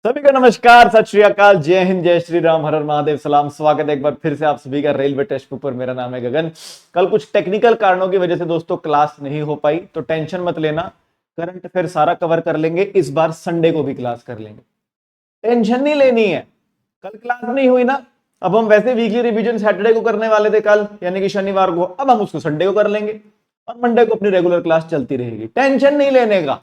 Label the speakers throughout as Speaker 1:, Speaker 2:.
Speaker 1: सभी को नमस्कार, सत श्री अकाल, जय हिंद, जय श्री राम, हर हर महादेव, सलाम। स्वागत है एक बार फिर से आप सभी का रेलवे टेस्ट पेपर। मेरा नाम है गगन। कल कुछ टेक्निकल कारणों की वजह से दोस्तों क्लास नहीं हो पाई, तो टेंशन मत लेना, करंट अफेयर सारा कवर कर लेंगे। इस बार संडे को भी क्लास कर लेंगे, टेंशन नहीं लेनी है। कल क्लास नहीं हुई ना, अब हम वैसे वीकली रिवीजन सैटरडे को करने वाले थे कल, यानी कि शनिवार को, अब हम उसको संडे को कर लेंगे और मंडे को अपनी रेगुलर क्लास चलती रहेगी। टेंशन नहीं लेने का।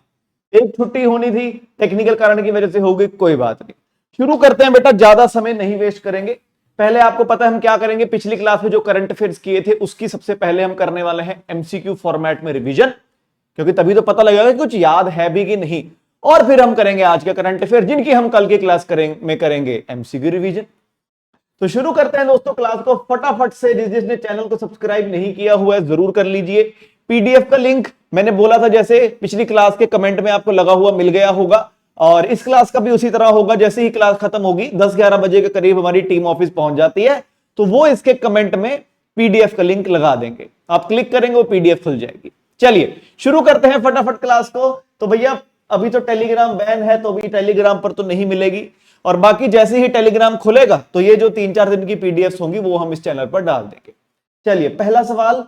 Speaker 1: एक छुट्टी होनी थी, टेक्निकल कारण की वजह से हो गई, कोई बात नहीं। शुरू करते हैं बेटा, ज्यादा समय नहीं वेस्ट करेंगे। पहले आपको पता है हम क्या करेंगे, पिछली क्लास में जो करंट अफेयर्स किए थे उसकी सबसे पहले हम करने वाले हैं एमसीक्यू फॉर्मेट में रिवीजन, क्योंकि तभी तो पता लगेगा कि कुछ याद है भी कि नहीं। और फिर हम करेंगे आज के करंट अफेयर, जिनकी हम कल की क्लास करेंगे एमसीक्यू रिवीजन। तो शुरू करते हैं दोस्तों क्लास को फटाफट से। जिसने चैनल को सब्सक्राइब नहीं किया हुआ है जरूर कर लीजिए। पीडीएफ का लिंक मैंने बोला था, जैसे पिछली क्लास के कमेंट में आपको लगा हुआ मिल गया होगा, और इस क्लास का भी उसी तरह होगा। जैसे ही क्लास खत्म होगी 10-11 बजे के करीब हमारी टीम ऑफिस पहुंच जाती है, तो वो इसके कमेंट में पीडीएफ का लिंक लगा देंगे, आप क्लिक करेंगे वो पीडीएफ खुल जाएगी। चलिए शुरू करते हैं फटाफट क्लास को। तो भैया अभी तो टेलीग्राम बैन है, तो अभी टेलीग्राम पर तो नहीं मिलेगी, और बाकी जैसे ही टेलीग्राम खुलेगा तो ये जो 3-4 दिन की पीडीएफ होंगी वो हम इस चैनल पर डाल देंगे। चलिए पहला सवाल,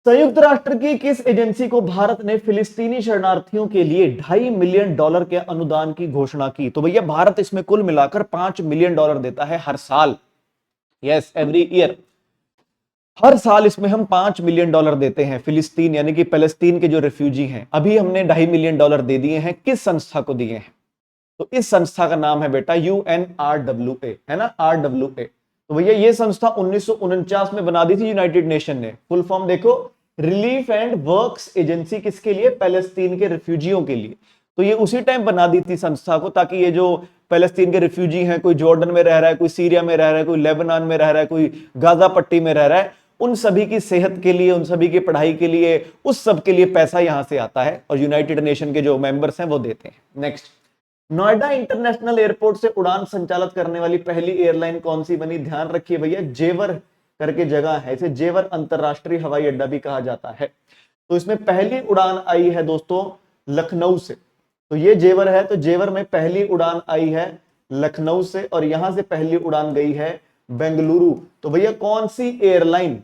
Speaker 1: संयुक्त राष्ट्र की किस एजेंसी को भारत ने फिलिस्तीनी शरणार्थियों के लिए $2.5 मिलियन के अनुदान की घोषणा की? तो भैया भारत इसमें कुल मिलाकर $5 मिलियन देता है हर साल। यस, एवरी ईयर, हर साल इसमें हम $5 मिलियन देते हैं फिलिस्तीन यानी कि पैलेस्तीन के जो रिफ्यूजी हैं। अभी हमने $2.5 मिलियन दे दिए हैं। किस संस्था को दिए हैं? तो इस संस्था का नाम है बेटा UNRWA, है ना, RWA। तो भैया ये संस्था 1949 में बना दी थी यूनाइटेड नेशन ने। फुल फॉर्म देखो, रिलीफ एंड वर्क्स एजेंसी। किसके लिए? पैलेस्तीन के रिफ्यूजियों के लिए। तो ये उसी टाइम बना दी थी संस्था को, ताकि ये जो पैलेस्तीन के रिफ्यूजी हैं, कोई जॉर्डन में रह रहा है, कोई सीरिया में रह रहा है, कोई लेबनान में रह रहा है, कोई गाजा पट्टी में रह रहा है, उन सभी की सेहत के लिए, उन सभी की पढ़ाई के लिए, उस सब के लिए पैसा यहां से आता है और यूनाइटेड नेशन के जो मेंबर्स हैं वो देते हैं। नेक्स्ट, नोएडा इंटरनेशनल एयरपोर्ट से उड़ान संचालित करने वाली पहली एयरलाइन कौन सी बनी? ध्यान रखिए भैया, जेवर करके जगह है, इसे जेवर अंतरराष्ट्रीय हवाई अड्डा भी कहा जाता है। तो इसमें पहली उड़ान आई है दोस्तों लखनऊ से। तो ये जेवर है, तो जेवर में पहली उड़ान आई है लखनऊ से, और यहां से पहली उड़ान गई है बेंगलुरु। तो भैया कौन सी एयरलाइन?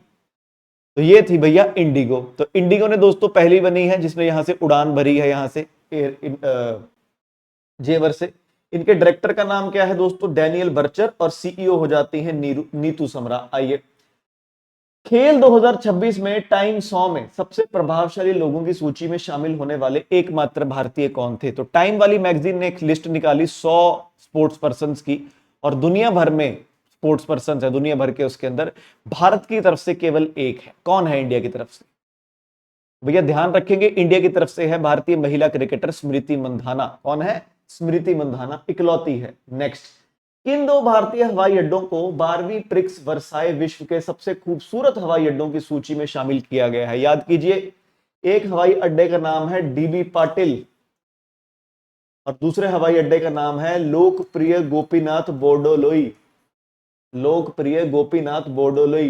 Speaker 1: तो ये थी भैया इंडिगो। तो इंडिगो ने दोस्तों पहली बनी है जिसने यहां से उड़ान भरी है, यहां से जेवर से। इनके डायरेक्टर का नाम क्या है दोस्तों? डैनियल बर्चर, और सीईओ हो जाती हैं नीतू समरा। आइए, खेल 2026 में टाइम 100 में सबसे प्रभावशाली लोगों की सूची में शामिल होने वाले एकमात्र भारतीय कौन थे? तो टाइम वाली मैगजीन ने एक लिस्ट निकाली 100 स्पोर्ट्स पर्संस की, और दुनिया भर में स्पोर्ट्स पर्सन है दुनिया भर के, उसके अंदर भारत की तरफ से केवल एक है। कौन है इंडिया की तरफ से? भैया ध्यान रखेंगे, इंडिया की तरफ से है भारतीय महिला क्रिकेटर स्मृति मंधाना। कौन है? स्मृति मंधाना इकलौती है। नेक्स्ट, किन दो भारतीय हवाई अड्डों को 12वीं प्रिक्स वर्साए विश्व के सबसे खूबसूरत हवाई अड्डों की सूची में शामिल किया गया है? याद कीजिए, एक हवाई अड्डे का नाम है डीबी पाटिल, और दूसरे हवाई अड्डे का नाम है लोकप्रिय गोपीनाथ बोर्डोलोई। लोकप्रिय गोपीनाथ बोर्डोलोई।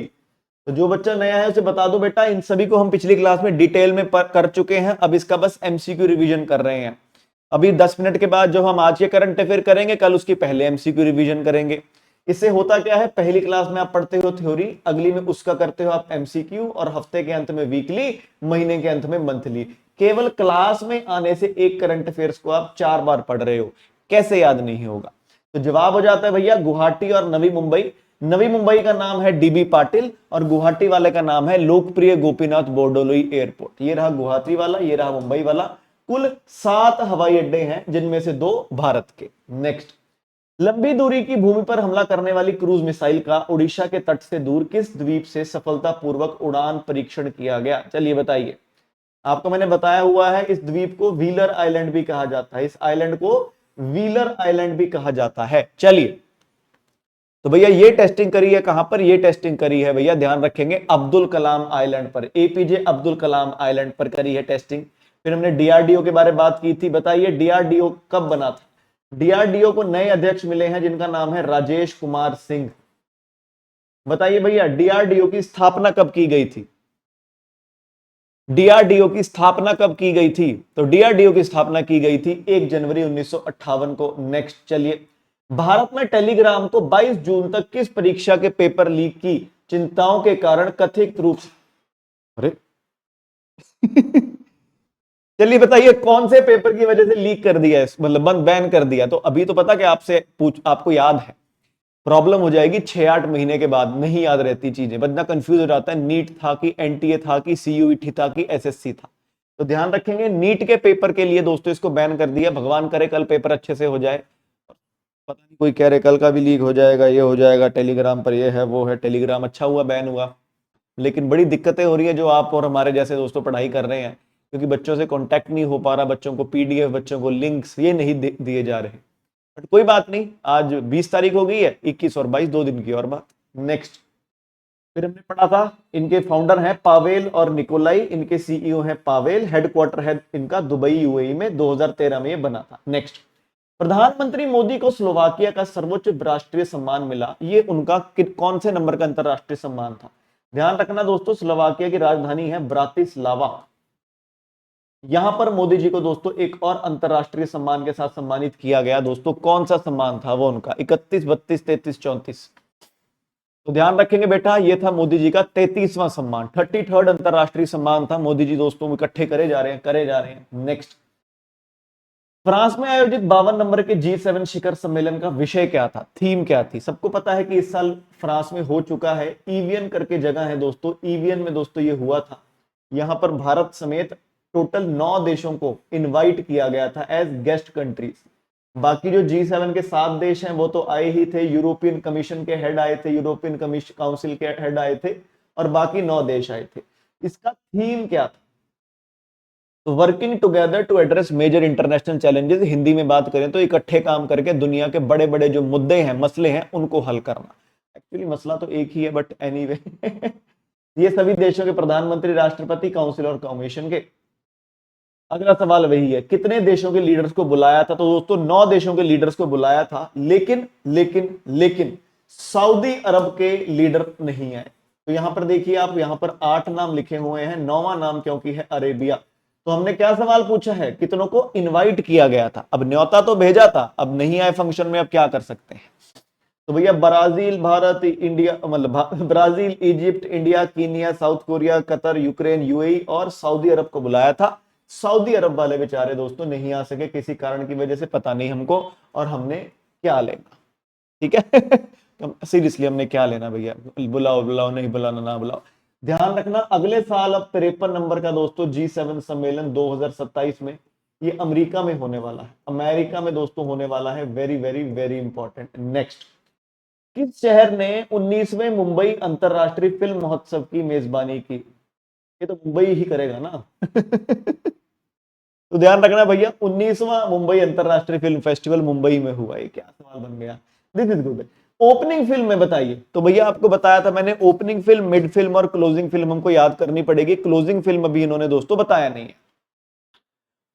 Speaker 1: तो जो बच्चा नया है उसे बता दो बेटा, इन सभी को हम पिछली क्लास में डिटेल में कर चुके हैं, अब इसका बस एमसीक्यू रिवीजन कर रहे हैं। अभी 10 मिनट के बाद जो हम आज के करंट अफेयर करेंगे, कल उसकी पहले एमसीक्यू रिवीजन करेंगे। इससे होता क्या है, पहली क्लास में आप पढ़ते हो थ्योरी, अगली में उसका करते हो आप एमसीक्यू, और हफ्ते के अंत में वीकली, महीने के अंत में मंथली। केवल क्लास में आने से एक करंट अफेयर्स को आप 4 बार पढ़ रहे हो, कैसे याद नहीं होगा? तो जवाब हो जाता है भैया गुवाहाटी और नवी मुंबई। नवी मुंबई का नाम है डीबी पाटिल, और गुवाहाटी वाले का नाम है लोकप्रिय गोपीनाथ बोर्डोलोई एयरपोर्ट। ये रहा गुवाहाटी वाला, ये रहा मुंबई वाला। कुल 7 हवाई अड्डे हैं, जिनमें से 2 भारत के। नेक्स्ट, लंबी दूरी की भूमि पर हमला करने वाली क्रूज मिसाइल का ओडिशा के तट से दूर किस द्वीप से सफलतापूर्वक उड़ान परीक्षण किया गया? चलिए बताइए। आपको मैंने बताया हुआ है, इस द्वीप को व्हीलर आइलैंड भी कहा जाता है, इस आइलैंड को व्हीलर आइलैंड भी कहा जाता है। चलिए, तो भैया ये टेस्टिंग करी है कहां पर? ये टेस्टिंग करी है भैया, ध्यान रखेंगे, अब्दुल कलाम आइलैंड पर, एपीजे अब्दुल कलाम आइलैंड पर करी है टेस्टिंग। फिर हमने डीआरडीओ के बारे में बात की थी। बताइए डीआरडीओ कब बना था? डीआरडीओ को नए अध्यक्ष मिले हैं जिनका नाम है राजेश कुमार सिंह। बताइए भैया डीआरडीओ की स्थापना कब की गई थी? डीआरडीओ की स्थापना कब की गई थी? तो डीआरडीओ की स्थापना की गई थी 1 जनवरी 1958 को। नेक्स्ट चलिए, भारत में टेलीग्राम को 22 जून तक किस परीक्षा के पेपर लीक की चिंताओं के कारण कथित रूप से, अरे चलिए बताइए कौन से पेपर की वजह से लीक कर दिया है, मतलब बंद बैन कर दिया? तो अभी तो पता कि आपसे पूछ, आपको याद है, प्रॉब्लम हो जाएगी 6-8 महीने के बाद, नहीं याद रहती चीजें, बंदा कंफ्यूज हो जाता है, नीट था कि एनटीए था कि सीयूईटी था कि एसएससी था। तो ध्यान रखेंगे, नीट के पेपर के लिए दोस्तों इसको बैन कर दिया। भगवान करे कल पेपर अच्छे से हो जाए, पता नहीं कोई कह रहे कल का भी लीक हो जाएगा, ये हो जाएगा, टेलीग्राम पर ये है वो है। टेलीग्राम अच्छा हुआ बैन हुआ, लेकिन बड़ी दिक्कतें हो रही है जो आप और हमारे जैसे दोस्तों पढ़ाई कर रहे हैं, क्योंकि बच्चों से कांटेक्ट नहीं हो पा रहा, बच्चों को पीडीएफ, बच्चों को लिंक्स ये नहीं दिए जा रहे। बट कोई बात नहीं, आज 20 तारीख हो गई है, 21 और 22 2 दिन की और बात। नेक्स्ट, फिर हमने पढ़ा था, इनके फाउंडर हैं पावेल और निकोलाई, इनके सीईओ हैं पावेल, हेडक्वार्टर है इनका दुबई यूएई में, 2013 में ये बना था। नेक्स्ट, प्रधानमंत्री मोदी को स्लोवाकिया का सर्वोच्च राष्ट्रीय सम्मान मिला, ये उनका कौन से नंबर का अंतरराष्ट्रीय सम्मान था? ध्यान रखना दोस्तों, स्लोवाकिया की राजधानी है ब्रातिस्लावा। यहां पर मोदी जी को दोस्तों एक और अंतरराष्ट्रीय सम्मान के साथ सम्मानित किया गया दोस्तों। कौन सा सम्मान था वो उनका? 31, 32, 33, 34। तो ध्यान रखेंगे बेटा, ये था मोदी जी का 33वां सम्मान, 33rd अंतरराष्ट्रीय सम्मान था। मोदी जी दोस्तों इकट्ठे करे जा रहे हैं, करे जा रहे हैं। नेक्स्ट, फ्रांस में आयोजित 52 नंबर के G7 शिखर सम्मेलन का विषय क्या था, थीम क्या थी? सबको पता है कि इस साल फ्रांस में हो चुका है, ईवियन करके जगह है दोस्तों, ईवियन में दोस्तों ये हुआ था। यहां पर भारत समेत टोटल 9 देशों को इनवाइट किया गया था एज गेस्ट कंट्रीज। बाकी जो G7 के 7 देश हैं वो तो आए ही थे, यूरोपियन कमीशन के हेड आए थे, यूरोपियन कमीशन काउंसिल के हेड आए थे, और बाकी 9 देश आए थे। इसका थीम क्या था? तो working together to address major international challenges, Hindi में बात करें तो इकट्ठे काम करके दुनिया के बड़े बड़े जो मुद्दे हैं, मसले हैं, उनको हल करना। एक्चुअली मसला तो एक ही है, बट एनीवे ये सभी देशों के प्रधानमंत्री, राष्ट्रपति, काउंसिल और कमीशन के। अगला सवाल वही है, कितने देशों के लीडर्स को बुलाया था? तो दोस्तों 9 देशों के लीडर्स को बुलाया था, लेकिन लेकिन लेकिन सऊदी अरब के लीडर नहीं आए। तो यहां पर देखिए आप, यहां पर 8 नाम लिखे हुए हैं, 9वां नाम क्योंकि है अरेबिया। तो हमने क्या सवाल पूछा है, कितनों को इनवाइट किया गया था? अब न्योता तो भेजा था, अब नहीं आए फंक्शन में, अब क्या कर सकते हैं? तो भैया ब्राजील, भारत, इंडिया, मतलब Brazil, Egypt, India, Kenya, south Korea, Qatar, Ukraine, UAE और सऊदी अरब को बुलाया था। सऊदी अरब वाले बेचारे दोस्तों नहीं आ सके किसी कारण की वजह से, पता नहीं हमको, और हमने क्या लेना, ठीक है तो सीरियसली हमने क्या लेना भैया, बुलाओ बुलाओ, नहीं बुलाना ना बुलाओ। ध्यान रखना, अगले साल अब 53 नंबर का दोस्तों G7 सम्मेलन 2027 में, ये अमेरिका में होने वाला है, अमेरिका में दोस्तों होने वाला है। Very very very important. Next, किस शहर ने 19वें मुंबई अंतरराष्ट्रीय फिल्म महोत्सव की मेजबानी की? ये तो मुंबई ही करेगा ना तो ध्यान रखना भैया, 19वां मुंबई अंतरराष्ट्रीय फिल्म फेस्टिवल मुंबई में हुआ। ये क्या सवाल बन गया, this is good. Opening film में बताइए, तो भैया आपको बताया था मैंने, ओपनिंग फिल्म, मिड फिल्म और क्लोजिंग फिल्म हमको याद करनी पड़ेगी। क्लोजिंग फिल्म अभी इन्होंने दोस्तों बताया नहीं है।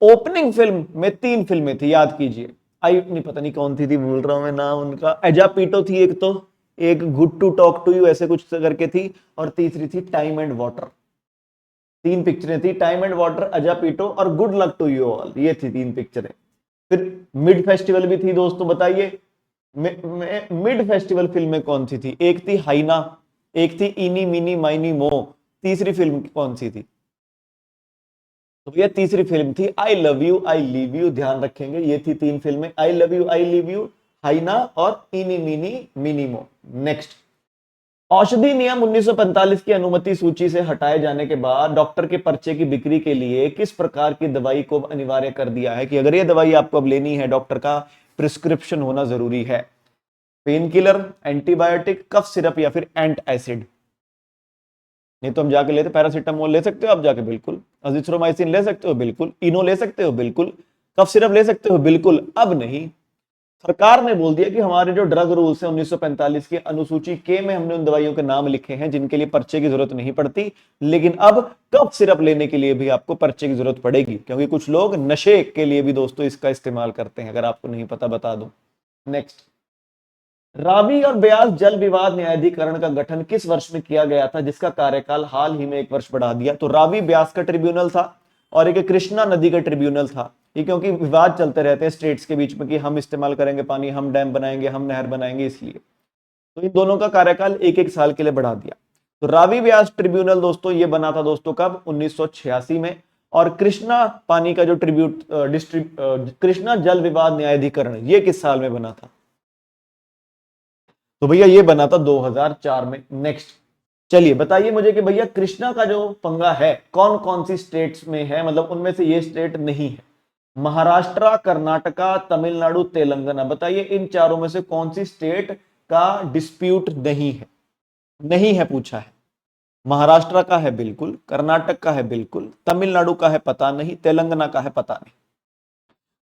Speaker 1: ओपनिंग फिल्म में 3 फिल्में थी, याद कीजिए। आई नहीं, पता नहीं कौन थी भूल रहा हूं मैं नाम उनका। एजापीटो थी एक, तो एक good to talk to you ऐसे कुछ करके थी, और तीसरी थी टाइम एंड वाटर। 3 पिक्चरें थी, टाइम एंड वाटर, अजापीटो और good luck to you all, ये थी 3 पिक्चरें। फिर मिड फेस्टिवल भी थी दोस्तों, बताइए मिड फेस्टिवल फिल्में कौन सी थी? एक थी हाइना, एक थी इनी मिनी माइनी मो, तीसरी फिल्म कौन सी थी? तो ये तीसरी फिल्म थी I love you I leave you. ध्यान रखेंगे, ये थी 3 फिल्में, I love you I leave you, हाइना और इनी मिनी मिनीमो। नेक्स्ट, औषधि नियम 1945 की अनुमति सूची से हटाए जाने के बाद डॉक्टर के पर्चे की बिक्री के लिए किस प्रकार की दवाई को अनिवार्य कर दिया है कि अगर ये दवाई आपको अब लेनी है, डॉक्टर का प्रिस्क्रिप्शन होना जरूरी है? Painkiller, antibiotic, cough syrup या फिर एंट एसिड? नहीं तो हम जाके लेते, पैरासीटामोल ले सकते हो आप जाके, बिल्कुल। अजिथ्रोमाइसिन ले सकते हो, बिल्कुल। इनो ले सकते हो, बिल्कुल। कफ सिरप ले सकते हो, बिल्कुल। अब नहीं, सरकार ने बोल दिया कि हमारे जो ड्रग रूल्स है 1945 के अनुसूची के में हमने उन दवाइयों के नाम लिखे हैं जिनके लिए पर्चे की जरूरत नहीं पड़ती, लेकिन अब कफ सिरप लेने के लिए भी आपको पर्चे की जरूरत पड़ेगी, क्योंकि कुछ लोग नशे के लिए भी दोस्तों इसका इस्तेमाल करते हैं। अगर आपको नहीं पता बता दूं। नेक्स्ट, रावी और ब्यास जल विवाद न्यायाधिकरण का गठन किस वर्ष में किया गया था, जिसका कार्यकाल हाल ही में 1 वर्ष बढ़ा दिया? तो रावी ब्यास का ट्रिब्यूनल था और एक कृष्णा नदी का ट्रिब्यूनल था। ये क्योंकि विवाद चलते रहते हैं स्टेट्स के बीच में कि हम इस्तेमाल करेंगे पानी, हम डैम बनाएंगे, हम नहर बनाएंगे, इसलिए तो इन दोनों का कार्यकाल 1 1 साल के लिए बढ़ा दिया। तो रावी ब्यास ट्रिब्यूनल दोस्तों ये बना था दोस्तों कब? 1986 में। और कृष्णा पानी का जो कृष्णा जल विवाद न्यायाधिकरण ये किस साल में बना था? तो भैया ये बना था 2004 में। नेक्स्ट चलिए बताइए मुझे कि भैया कृष्णा का जो पंगा है कौन कौन सी स्टेट्स में है, मतलब उनमें से ये स्टेट नहीं है? महाराष्ट्र, कर्नाटका, तमिलनाडु, तेलंगाना। बताइए इन चारों में से कौन सी स्टेट का डिस्प्यूट नहीं है? नहीं है पूछा है। महाराष्ट्र का है बिल्कुल, कर्नाटक का है बिल्कुल, तमिलनाडु का है पता नहीं, तेलंगाना का है पता नहीं।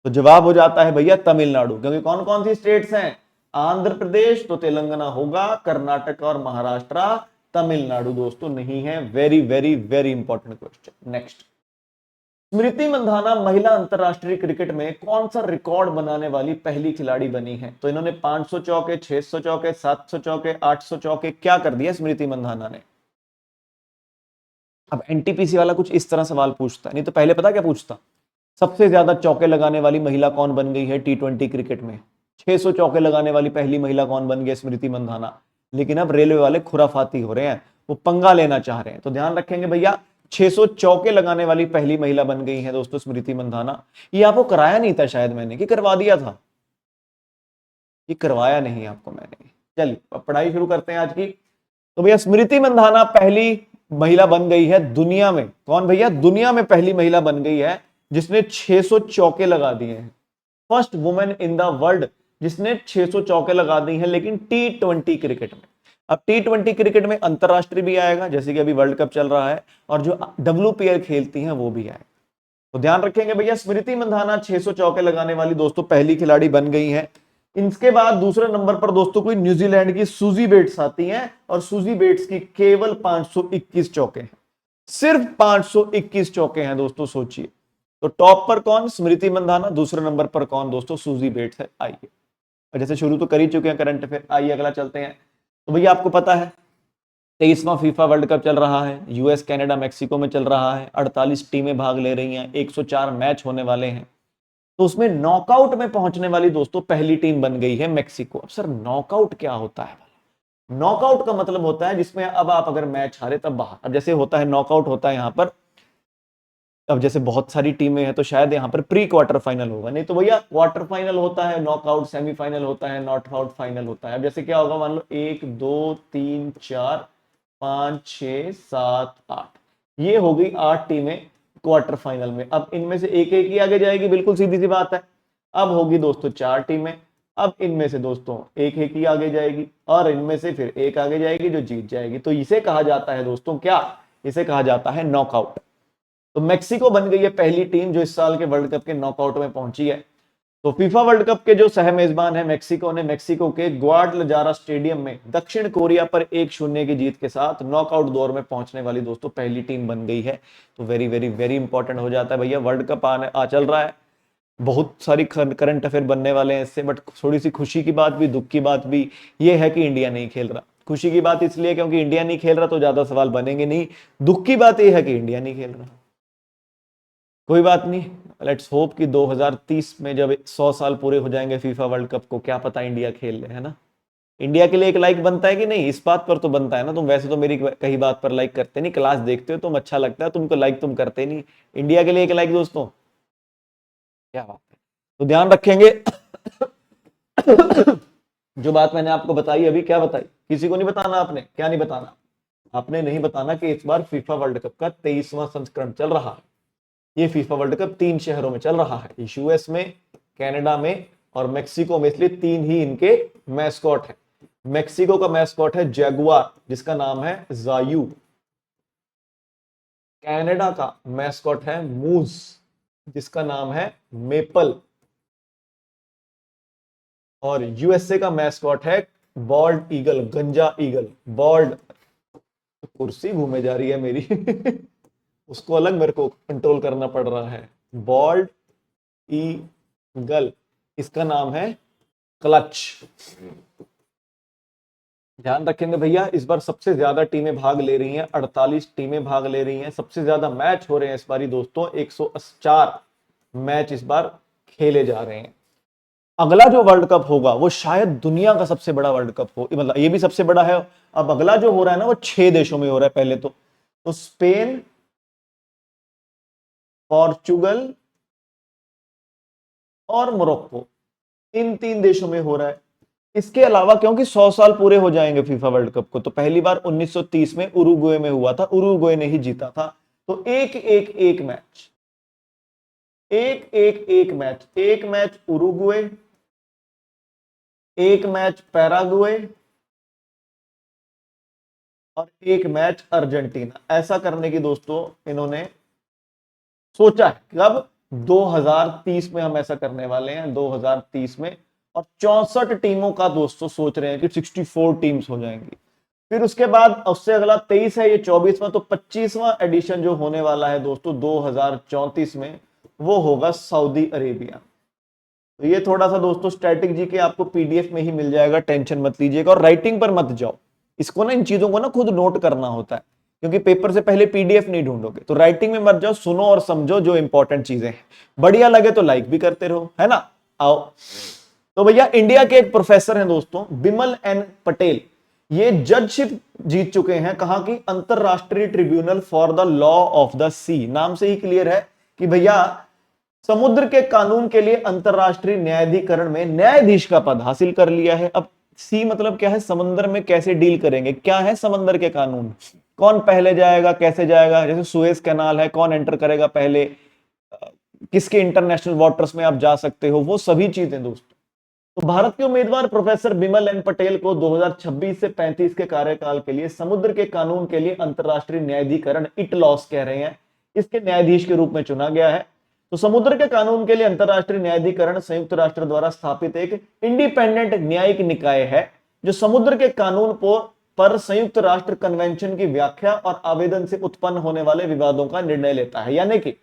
Speaker 1: तो जवाब हो जाता है भैया तमिलनाडु, क्योंकि कौन कौन सी स्टेट्स हैं? आंध्र प्रदेश तो तेलंगाना होगा, कर्नाटक और महाराष्ट्र, तमिलनाडु दोस्तों नहीं है। Very very very important question. Next, Smriti Mandhana महिला अंतरराष्ट्रीय क्रिकेट में कौन सा रिकॉर्ड बनाने वाली पहली खिलाड़ी बनी है? तो इन्होंने 500 चौके, 600 चौके, 700 चौके, 800 चौके क्या कर दिया स्मृति मंधाना ने? अब एनटीपीसी वाला कुछ इस तरह सवाल पूछता है, नहीं तो पहले पता क्या पूछता? सबसे ज्यादा चौके लगाने वाली महिला कौन बन गई है T20 क्रिकेट में? 600 चौके लगाने वाली पहली महिला कौन बन गई? स्मृति मंधाना। लेकिन अब रेलवे वाले खुराफाती हो रहे हैं, वो पंगा लेना चाह रहे हैं, तो ध्यान रखेंगे भैया 600 चौके लगाने वाली पहली महिला बन गई है दोस्तों स्मृति मंधाना। ये आपको कराया नहीं था शायद मैंने, कि करवा दिया था? ये करवाया नहीं आपको मैंने। चलिए अब पढ़ाई शुरू करते हैं आज की। तो भैया स्मृति मंधाना पहली महिला बन गई है दुनिया में। कौन भैया? दुनिया में पहली महिला बन गई है जिसने 600 चौके लगा दिए हैं। First women in the world जिसने 600 चौके लगा दी हैं, लेकिन T20 क्रिकेट में। अब T20 क्रिकेट में अंतरराष्ट्रीय भी आएगा, जैसे कि अभी वर्ल्ड कप चल रहा है, और जो WPL खेलती हैं वो भी आएगा। तो ध्यान रखेंगे भैया स्मृति मंधाना 600 चौके लगाने वाली दोस्तों पहली खिलाड़ी बन गई है। इनके बाद दूसरे नंबर पर दोस्तों कोई न्यूजीलैंड की सूजी बेट्स आती हैं, और सूजी बेट्स की केवल 521 चौके हैं। सिर्फ 521 चौके हैं दोस्तों, सोचिए। तो टॉप पर कौन? स्मृति मंधाना। दूसरे नंबर पर कौन दोस्तों? सूजी बेट्स है। आइए, और जैसे शुरू तो कर ही चुके हैं करंट अफेयर, आइए अगला चलते हैं। तो भैया आपको पता है 23वां फीफा वर्ल्ड कप चल रहा है, यूएस कनाडा मैक्सिको में चल रहा है। 48 टीमें भाग ले रही हैं, 104 मैच होने वाले हैं। तो उसमें नॉकआउट में पहुंचने वाली दोस्तों पहली टीम बन गई है मैक्सिको। अब सर नॉकआउट क्या होता है? नॉकआउट का मतलब होता है जिसमें अब आप अगर मैच हारे तब बाहर। अब जैसे होता है नॉकआउट होता है यहां पर, अब जैसे बहुत सारी टीमें हैं तो शायद यहां पर प्री क्वार्टर फाइनल होगा, नहीं तो भैया क्वार्टर फाइनल होता है, नॉकआउट, सेमीफाइनल होता है, नॉट आउट फाइनल होता है। अब जैसे क्या होगा, मान लो 1 2 3 4 5 6 7 8, ये हो गई 8 टीमें क्वार्टर फाइनल में। अब इनमें से एक एक ही आगे जाएगी, बिल्कुल सीधी सी बात है। अब होगी दोस्तों 4 टीमें, अब इनमें से दोस्तों एक एक ही आगे जाएगी, और इनमें से फिर एक आगे जाएगी जो जीत जाएगी। तो इसे कहा जाता है दोस्तों क्या? इसे कहा जाता है नॉकआउट। तो मैक्सिको बन गई है पहली टीम जो इस साल के वर्ल्ड कप के नॉकआउट में पहुंची है। तो फीफा वर्ल्ड कप के जो सह मेजबान है मैक्सिको ने, मैक्सिको के ग्वाडलजारा स्टेडियम में दक्षिण कोरिया पर 1-0 की जीत के साथ नॉकआउट दौर में पहुंचने वाली दोस्तों पहली टीम बन गई है। तो वेरी वेरी वेरी इंपॉर्टेंट हो जाता है भैया। वर्ल्ड कप आ चल रहा है, बहुत सारी करंट अफेयर बनने वाले हैं इससे, बट थोड़ी सी खुशी की बात भी, दुख की बात भी ये है कि इंडिया नहीं खेल रहा। खुशी की बात इसलिए क्योंकि इंडिया नहीं खेल रहा तो ज्यादा सवाल बनेंगे नहीं। दुख की बात यह है कि इंडिया नहीं खेल रहा। कोई बात नहीं, लेट्स होप कि 2030 में जब 100 साल पूरे हो जाएंगे फीफा वर्ल्ड कप को, क्या पता इंडिया खेल ले, है ना। इंडिया के लिए एक लाइक बनता है कि नहीं? इस बात पर तो बनता है ना। तुम वैसे तो मेरी कही बात पर लाइक करते नहीं, क्लास देखते हो तुम, अच्छा लगता है तुमको, लाइक तुम करते नहीं। इंडिया के लिए एक लाइक दोस्तों, क्या बात है। तो ध्यान रखेंगे जो बात मैंने आपको बताई अभी, क्या बताई? किसी को नहीं बताना आपने, क्या नहीं बताना? आपने नहीं बताना कि इस बार फीफा वर्ल्ड कप का 23वां संस्करण चल रहा है। ये फीफा वर्ल्ड कप 3 शहरों में चल रहा है, यूएस में, कनाडा में और मेक्सिको में। इसलिए 3 ही इनके मैस्कॉट है। मेक्सिको का मैस्कॉट है जैगुआर जिसका नाम है जायू। कनाडा का मैस्कॉट है मूज जिसका नाम है मेपल। और यूएसए का मैस्कॉट है बॉल्ड ईगल, गंजा ईगल, बॉल्ड। कुर्सी घूमे जा रही है मेरी उसको अलग मेरे को कंट्रोल करना पड़ रहा है। बॉल्ड ईगल, इसका नाम है क्लच। ध्यान रखेंगे भैया, इस बार सबसे ज्यादा टीमें भाग ले रही हैं, 48 टीमें भाग ले रही हैं, सबसे ज्यादा मैच हो रहे हैं इस बारी दोस्तों, 104 मैच इस बार खेले जा रहे हैं। अगला जो वर्ल्ड कप होगा वो शायद दुनिया का सबसे बड़ा वर्ल्ड कप हो, मतलब ये भी सबसे बड़ा है। अब अगला जो हो रहा है ना वो 6 देशों में हो रहा है पहले तो स्पेन, पोर्चुगल और मोरक्को, इन 3 देशों में हो रहा है। इसके अलावा क्योंकि 100 साल पूरे हो जाएंगे फीफा वर्ल्ड कप को, तो पहली बार 1930 में उरुग्वे में हुआ था, उरुग्वे ने ही जीता था। तो एक मैच, एक मैच उरुग्वे, एक मैच पैराग्वे और एक मैच अर्जेंटीना। ऐसा करने की दोस्तों इन्होंने सोचा है। कब? 2030 में हम ऐसा करने वाले हैं, 2030 में। और 64 टीमों का दोस्तों सोच रहे हैं कि 64 टीम्स हो जाएंगी। फिर उसके बाद उससे अगला 23 है, ये 24वां, तो 25वां एडिशन जो होने वाला है दोस्तों 2034 में, वो होगा सऊदी अरेबिया। तो ये थोड़ा सा दोस्तों स्टैटिक जी के आपको पीडीएफ में ही मिल जाएगा, टेंशन मत लीजिएगा। और राइटिंग पर मत जाओ, इसको ना, इन चीजों को ना खुद नोट करना होता है, क्योंकि पेपर से पहले पीडीएफ नहीं ढूंढोगे। तो राइटिंग में मत जाओ, सुनो और समझो जो इंपॉर्टेंट चीजें हैं। बढ़िया लगे तो लाइक भी करते रहो, है ना। आओ, तो भैया इंडिया के एक प्रोफेसर हैं दोस्तों, बिमल एन पटेल। ये जजशिप जीत चुके हैं, कहां की? अंतरराष्ट्रीय tribunal for the law of the sea. नाम से ही क्लियर है कि भैया समुद्र के कानून के लिए अंतरराष्ट्रीय न्यायाधिकरण में न्यायाधीश का पद हासिल कर लिया है। अब सी मतलब क्या है? समंदर में कैसे डील करेंगे, क्या है समंदर के कानून, कौन पहले जाएगा, कैसे जाएगा, जैसे सुएज कैनाल है, कौन एंटर करेगा पहले, किसके इंटरनेशनल वाटर्स में आप जा सकते हो, वो सभी चीजें दोस्तों। तो भारत के उम्मीदवार प्रोफेसर बिमल एन पटेल को 2026 से 35 के कार्यकाल के लिए समुद्र के कानून के लिए अंतरराष्ट्रीय न्यायाधिकरण, इटलॉस कह रहे हैं, इसके न्यायाधीश के रूप में चुना गया है। तो समुद्र के कानून के लिए अंतरराष्ट्रीय न्यायाधिकरण संयुक्त राष्ट्र द्वारा स्थापित एक इंडिपेंडेंट न्यायिक निकाय है, जो समुद्र के कानून पर संयुक्त राष्ट्र कन्वेंशन की व्याख्या और आवेदन से उत्पन्न होने वाले विवादों का निर्णय लेता है। यानी कि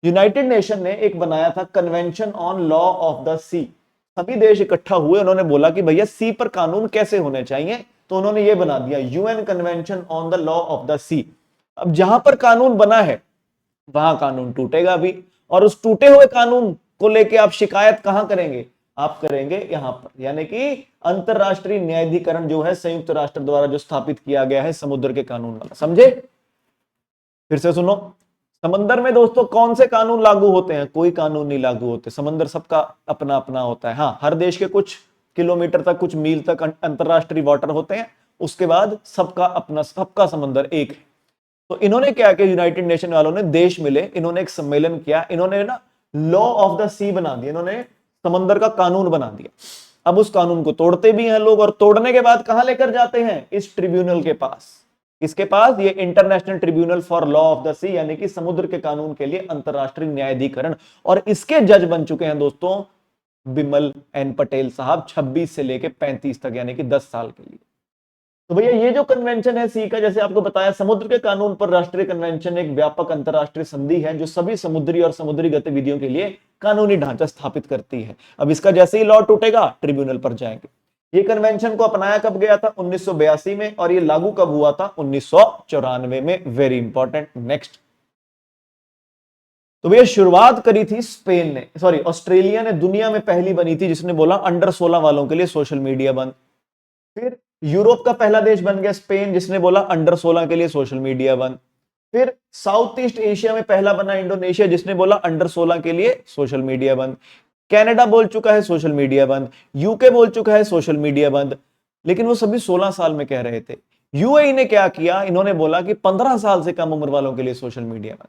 Speaker 1: यूनाइटेड नेशन ने एक बनाया था convention on law of the sea. सभी देश इकट्ठा हुए, उन्होंने बोला कि भैया सी पर कानून कैसे होने चाहिए, तो उन्होंने ये बना दिया UN convention on the law of the sea. अब जहां पर कानून बना है वहां कानून टूटेगा भी, और उस टूटे हुए कानून को लेके आप शिकायत कहां करेंगे? आप करेंगे यहां पर, यानी कि अंतरराष्ट्रीय न्यायाधिकरण जो है संयुक्त राष्ट्र द्वारा जो स्थापित किया गया है समुद्र के कानून वाला। समझे? फिर से सुनो, समंदर में दोस्तों कौन से कानून लागू होते हैं? कोई कानून नहीं लागू होते, समंदर सबका अपना अपना होता है। हाँ, हर देश के कुछ किलोमीटर तक, कुछ मील तक अंतरराष्ट्रीय वाटर होते हैं, उसके बाद सबका अपना, सबका समंदर एक है। तो इन्होंने क्या किया, यूनाइटेड नेशन वालों ने, देश मिले, इन्होंने एक सम्मेलन किया, इन्होंने ना लॉ ऑफ द सी बना दिया, इन्होंने समंदर का कानून बना दिया। अब उस कानून को तोड़ते भी हैं लोग, और तोड़ने के बाद कहां लेकर जाते हैं? इस ट्रिब्यूनल के पास। किसके पास? ये international tribunal for law of the sea, यानी कि समुद्र के कानून के लिए अंतरराष्ट्रीय न्यायाधिकरण। और इसके जज बन चुके हैं दोस्तों बिमल एन पटेल साहब, 26 से लेके 35 तक, यानी कि 10 साल के लिए। तो भैया ये जो कन्वेंशन है सी का, जैसे आपको बताया, समुद्र के कानून पर राष्ट्रीय कन्वेंशन एक व्यापक अंतरराष्ट्रीय संधि है जो सभी समुद्री और समुद्री गतिविधियों के लिए कानूनी ढांचा स्थापित करती है। अब इसका जैसे ही लॉ टूटेगा ट्रिब्यूनल पर जाएंगे। ये कन्वेंशन को अपनाया कब गया था? 1982 में, और ये लागू कब हुआ था? 1994 में। Very important. नेक्स्ट। तो भैया शुरुआत करी थी स्पेन ने, सॉरी ऑस्ट्रेलिया ने, दुनिया में पहली बनी थी जिसने बोला अंडर 16 वालों के लिए सोशल मीडिया बंद। फिर यूरोप का पहला देश बन गया स्पेन, जिसने बोला अंडर 16 के लिए सोशल मीडिया बंद। फिर साउथ ईस्ट एशिया में पहला बना इंडोनेशिया, जिसने बोला अंडर 16 के लिए सोशल मीडिया बंद। कनाडा बोल चुका है सोशल मीडिया बंद, यूके बोल चुका है सोशल मीडिया बंद, लेकिन वो सभी 16 साल में कह रहे थे। यूएई ने क्या किया? इन्होंने बोला कि 15 साल से कम उम्र वालों के लिए सोशल मीडिया बंद।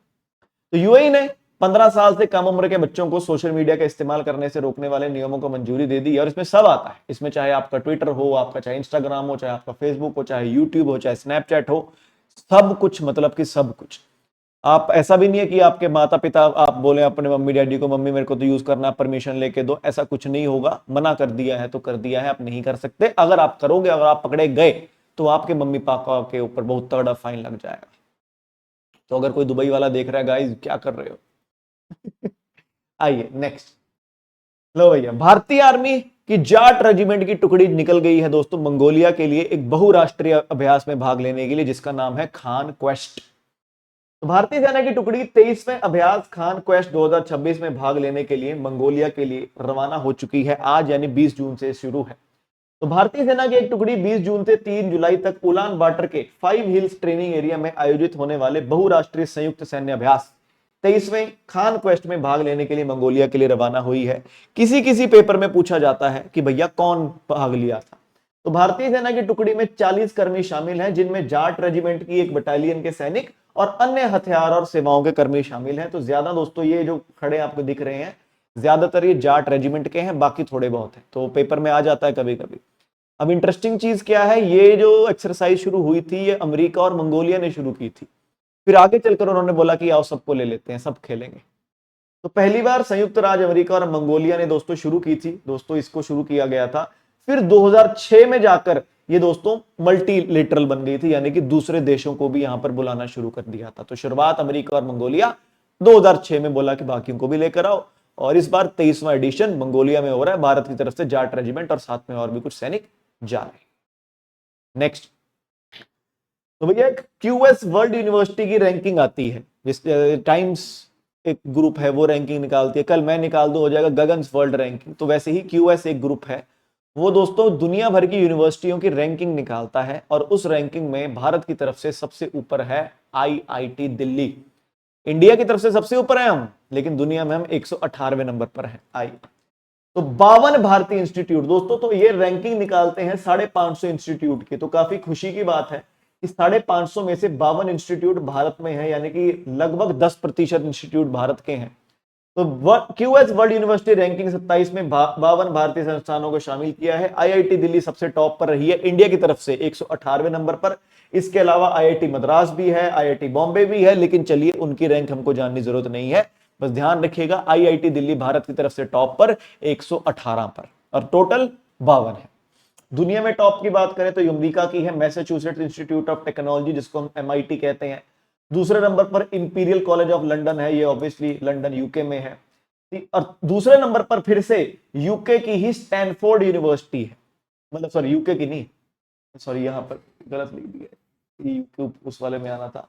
Speaker 1: तो यूएई ने 15 साल से कम उम्र के बच्चों को सोशल मीडिया का इस्तेमाल करने से रोकने वाले नियमों को मंजूरी दे दी। और इसमें सब आता है, इसमें चाहे आपका ट्विटर हो, आपका चाहे इंस्टाग्राम हो, चाहे आपका फेसबुक हो, चाहे यूट्यूब हो, चाहे स्नैपचैट हो, सब कुछ, मतलब कि सब कुछ। आप ऐसा भी नहीं है कि आपके माता पिता आप बोले अपने मम्मी डैडी को, मम्मी मेरे को तो यूज करना, परमिशन लेके दो, ऐसा कुछ नहीं होगा। मना कर दिया है तो कर दिया है, आप नहीं कर सकते। अगर आप करोगे, अगर आप पकड़े गए, तो आपके मम्मी पापा के ऊपर बहुत तगड़ा फाइन लग जाएगा। तो अगर कोई दुबई वाला देख रहा है, गाइस क्या कर रहे हो? आइए नेक्स्ट। लो भैया, भारतीय आर्मी कि जाट रेजिमेंट की टुकड़ी निकल गई है दोस्तों मंगोलिया के लिए एक बहुराष्ट्रीय अभ्यास में भाग लेने के लिए, जिसका नाम है खान क्वेस्ट। तो भारतीय सेना की टुकड़ी 23वें अभ्यास खान क्वेस्ट 2026 में भाग लेने के लिए मंगोलिया के लिए रवाना हो चुकी है। आज यानी 20 जून से शुरू है। तो भारतीय सेना की एक टुकड़ी 20 जून से 3 जुलाई तक उलान बाटर के 5 हिल्स ट्रेनिंग एरिया में आयोजित होने वाले बहुराष्ट्रीय संयुक्त सैन्य अभ्यास 23वें खान क्वेस्ट में भाग लेने के लिए मंगोलिया के लिए रवाना हुई है। किसी किसी पेपर में पूछा जाता है कि भैया कौन भाग लिया था। तो भारतीय सेना की टुकड़ी में 40 कर्मी शामिल हैं, जिनमें जाट रेजिमेंट की एक बटालियन के सैनिक और अन्य हथियार और सेवाओं के कर्मी शामिल हैं। तो ज्यादा दोस्तों ये जो खड़े आपको दिख रहे हैं ज्यादातर ये जाट रेजिमेंट के हैं, बाकी थोड़े बहुत हैं। तो पेपर में आ जाता है कभी कभी। अब इंटरेस्टिंग चीज क्या है, ये जो एक्सरसाइज शुरू हुई थी ये अमेरिका और मंगोलिया ने शुरू की थी। फिर आगे चलकर उन्होंने बोला कि आओ सबको ले लेते हैं, सब खेलेंगे। तो पहली बार संयुक्त राज्य अमेरिका और मंगोलिया ने दोस्तों शुरू की थी। दोस्तों इसको शुरू किया गया था। फिर 2006 में जाकर ये दोस्तों मल्टीलेटरल बन गई थी, यानी कि दूसरे देशों को भी यहां पर बुलाना शुरू कर दिया था। तो शुरुआत अमेरिका और मंगोलिया, 2006 में बोला कि बाकियों को भी लेकर आओ। और इस बार 23वां एडिशन मंगोलिया में हो रहा है। भारत की तरफ से जाट रेजिमेंट और साथ में और भी कुछ सैनिक जा रहे हैं। नेक्स्ट, तो भैया क्यूएस वर्ल्ड यूनिवर्सिटी की रैंकिंग आती है, जिस टाइम्स एक ग्रुप है वो रैंकिंग निकालती है। कल मैं निकाल दूं, हो जाएगा गगन्स वर्ल्ड रैंकिंग। तो वैसे ही क्यूएस एक ग्रुप है, वो दोस्तों दुनिया भर की यूनिवर्सिटियों की रैंकिंग निकालता है। और उस रैंकिंग में भारत की तरफ से सबसे ऊपर है आईआईटी दिल्ली। इंडिया की तरफ से सबसे ऊपर है हम, लेकिन दुनिया में हम 118वें नंबर पर हैं। तो 52 भारतीय इंस्टीट्यूट दोस्तों, तो ये रैंकिंग निकालते हैं 550 इंस्टीट्यूट की। तो काफी खुशी की बात है, इस 550 में से 52 इंस्टीट्यूट भारत में है, यानी कि लगभग 10% इंस्टीट्यूट भारत के हैं। तो क्यूएस वर्ल्ड यूनिवर्सिटी रैंकिंग 27 में 52 भारतीय संस्थानों को शामिल किया है। आईआईटी दिल्ली सबसे टॉप पर रही है इंडिया की तरफ से 118वें नंबर पर। इसके अलावा आईआईटी मद्रास भी है, आईआईटी बॉम्बे भी है, लेकिन चलिए उनकी रैंक हमको जानने की जरूरत नहीं है। बस ध्यान रखिएगा आईआईटी दिल्ली भारत की तरफ से टॉप पर 118 पर, और टोटल 52 है। दुनिया में टॉप की बात करें तो अमेरिका की है मैसाचुसेट्स इंस्टीट्यूट ऑफ टेक्नोलॉजी, जिसको हम एमआईटी कहते हैं। दूसरे नंबर पर इंपीरियल कॉलेज ऑफ लंदन है, ये ऑब्वियसली लंदन यूके में है। और दूसरे नंबर पर फिर से यूके की ही स्टैनफोर्ड यूनिवर्सिटी है, मतलब सॉरी यूके की नहीं, सॉरी यहां पर गलत लिख दिया, यूके उस वाले में आना था।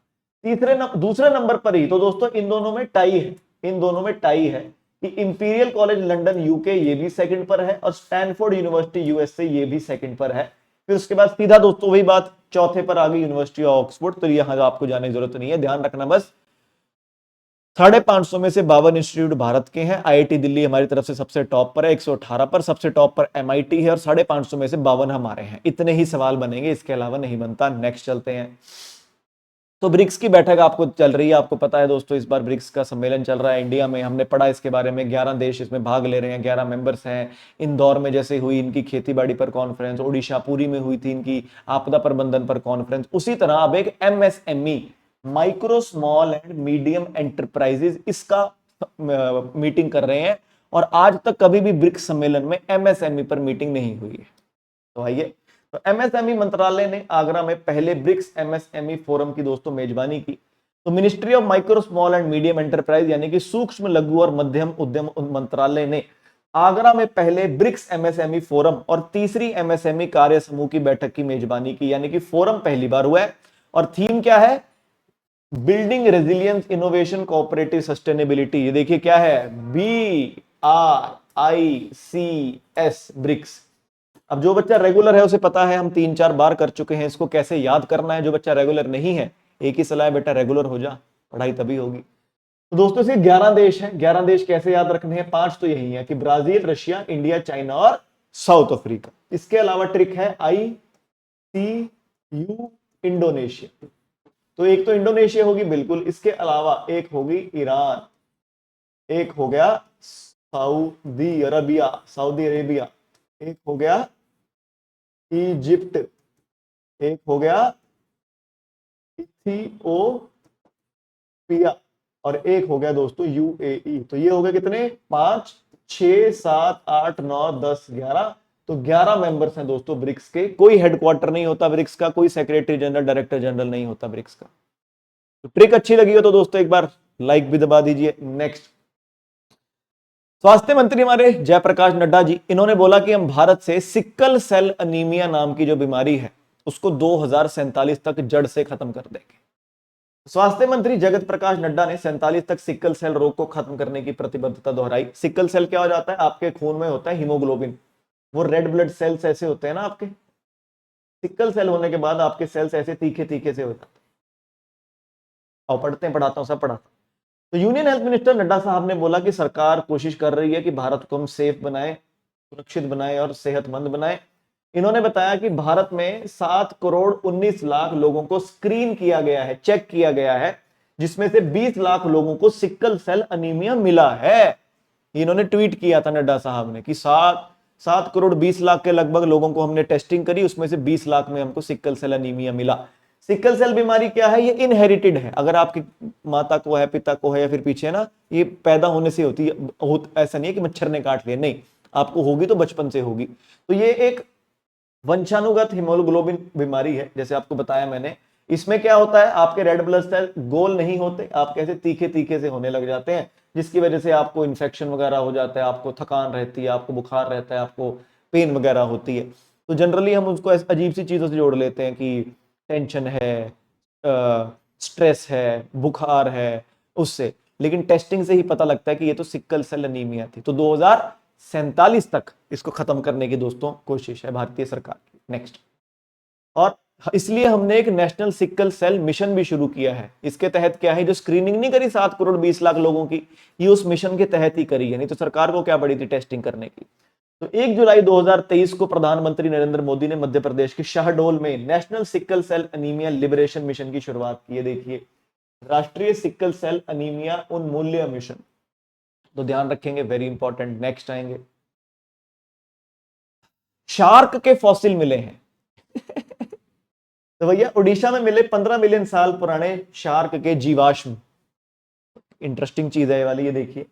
Speaker 1: दूसरे नंबर पर ही। तो दोस्तों इन दोनों में टाई है, इन दोनों में टाई है कि इंपीरियल कॉलेज लंदन यूके ये भी सेकंड पर है, और स्टैनफोर्ड यूनिवर्सिटी यूएसए ये भी सेकंड पर है। फिर उसके बाद सीधा दोस्तों वही बात चौथे पर आ गई यूनिवर्सिटी ऑफ ऑक्सफोर्ड। तो यहां आपको जाने की जरूरत नहीं है, ध्यान रखना बस 550 में से 52 इंस्टीट्यूट भारत के हैं। आईआईटी दिल्ली हमारी तरफ से सबसे टॉप पर है 118 पर, सबसे टॉप पर एमआईटी है, और 550 में से 52 हमारे हैं। इतने ही सवाल बनेंगे, इसके अलावा नहीं बनता। नेक्स्ट चलते हैं। तो ब्रिक्स की बैठक आपको चल रही है, आपको पता है दोस्तों इस बार ब्रिक्स का सम्मेलन चल रहा है इंडिया में। हमने पढ़ा इसके बारे में, 11 देश इसमें भाग ले रहे हैं, 11 मेंबर्स हैं। इंदौर में जैसे हुई इनकी खेतीबाड़ी पर कॉन्फ्रेंस, ओडिशा पुरी में हुई थी इनकी आपदा प्रबंधन पर कॉन्फ्रेंस, उसी तरह अब एक MSME micro small and medium enterprises इसका मीटिंग कर रहे हैं। और आज तक कभी भी ब्रिक्स सम्मेलन में एमएसएमई पर मीटिंग नहीं हुई है। तो आइए, तो एमएसएमई मंत्रालय ने आगरा में पहले ब्रिक्स एमएसएमई फोरम की दोस्तों मेजबानी की। तो ministry of micro small and medium enterprise यानी कि सूक्ष्म लघु और मध्यम उद्यम मंत्रालय ने आगरा में पहले ब्रिक्स एमएसएमई फोरम और तीसरी एमएसएमई कार्य समूह की बैठक की मेजबानी की, यानी कि फोरम पहली बार हुआ है। और थीम क्या है? Building resilience innovation cooperative sustainability. ये देखिए क्या है, BRICS ब्रिक्स। अब जो बच्चा रेगुलर है उसे पता है, हम 3-4 बार कर चुके हैं इसको, कैसे याद करना है। जो बच्चा रेगुलर नहीं है, एक ही सलाह है बेटा, रेगुलर हो जा, पढ़ाई तभी होगी। तो दोस्तों इसके 11 देश हैं। 11 देश कैसे याद रखने हैं? 5 तो यही है कि ब्राजील, रशिया, इंडिया, चाइना और साउथ अफ्रीका। इसके अलावा ट्रिक है ICU इंडोनेशिया। तो एक तो इंडोनेशिया होगी बिल्कुल, इसके अलावा एक होगी ईरान, एक हो गया सऊदी अरेबिया, एक हो गया इजिप्ट, एक हो गया इथियोपिया, और एक हो गया दोस्तों यूएई। तो ये हो गए कितने? 5, 6, 7, 8, 9, 10, 11। तो 11 मेंबर्स हैं दोस्तों ब्रिक्स के। कोई हेडक्वार्टर नहीं होता ब्रिक्स का, कोई सेक्रेटरी जनरल, डायरेक्टर जनरल नहीं होता ब्रिक्स का। तो ट्रिक अच्छी लगी हो तो दोस्तों एक बार लाइक भी दबा दीजिए। नेक्स्ट, स्वास्थ्य मंत्री हमारे जयप्रकाश नड्डा जी, इन्होंने बोला कि हम भारत से सिक्कल सेल अनीमिया नाम की जो बीमारी है उसको 2047 तक जड़ से खत्म कर देंगे। स्वास्थ्य मंत्री जगत प्रकाश नड्डा ने 47 तक सिक्कल सेल रोग को खत्म करने की प्रतिबद्धता दोहराई। सिक्कल सेल क्या हो जाता है? आपके खून में होता है हीमोग्लोबिन, वो रेड ब्लड सेल्स ऐसे होते हैं ना आपके। सिक्कल सेल होने के बाद आपके सेल्स ऐसे तीखे तीखे से हो जाते हैं। और पढ़ते हैं, पढ़ाता हूं, सब पढ़ाता हूं। तो यूनियन हेल्थ मिनिस्टर नड्डा साहब ने बोला कि सरकार कोशिश कर रही है कि भारत को हम सेफ बनाए, सुरक्षित बनाए और सेहतमंद बनाए। इन्होंने बताया कि भारत में 7 करोड़ 19 लाख लोगों को स्क्रीन किया गया है, चेक किया गया है, जिसमें से 20 लाख लोगों को सिक्कल सेल अनीमिया मिला है। इन्होंने ट्वीट किया था नड्डा साहब ने कि 7 करोड़ 20 लाख के लगभग लोगों को हमने टेस्टिंग करी, उसमें से 20 लाख में हमको सिक्कल सेल अनीमिया मिला। सिक्कल सेल बीमारी क्या है? ये इनहेरिटेड है। अगर आपकी माता को है, पिता को है या फिर पीछे है ना, ये पैदा होने से होती है, ऐसा नहीं है कि मच्छर ने काट लिया, नहीं, आपको होगी तो बचपन से होगी। तो ये एक वंशानुगत हीमोग्लोबिन बीमारी है, जैसे आपको बताया मैंने। इसमें क्या होता है? आपके रेड ब्लड सेल गोल नहीं होते, आप कैसे तीखे तीखे से होने लग जाते हैं, जिसकी वजह से आपको इन्फेक्शन वगैरह हो जाता है, आपको थकान रहती है, आपको बुखार रहता है, आपको पेन वगैरह होती है। तो जनरली हम उसको अजीब सी चीजों से जोड़ लेते हैं कि टेंशन है, स्ट्रेस है, बुखार है, उससे। लेकिन टेस्टिंग से ही पता लगता है कि ये तो सिक्कल सेल अनीमिया थी। तो 2047 तक इसको खत्म करने की दोस्तों कोशिश है भारतीय सरकार की। नेक्स्ट, और इसलिए हमने एक नेशनल सिक्कल सेल मिशन भी शुरू किया है। इसके तहत क्या है? जो स्क्रीनिंग नहीं करी 7 करोड़ 20 लाख लोगों की, ये उस मिशन के तहत ही करी है, नहीं तो सरकार को क्या पड़ी थी टेस्टिंग करने की। तो 1 जुलाई 2023 को प्रधानमंत्री नरेंद्र मोदी ने मध्य प्रदेश के शहडोल में national sickle cell anaemia liberation mission की शुरुआत की है। देखिए, राष्ट्रीय सिक्कल सेल अनीमिया उन्मूल्य मिशन, तो ध्यान रखेंगे, वेरी इंपॉर्टेंट। नेक्स्ट आएंगे, शार्क के फॉसिल मिले हैं। तो भैया उड़ीसा में मिले 15 मिलियन साल पुराने शार्क के जीवाश्म। इंटरेस्टिंग चीज है ये वाली, ये देखिए।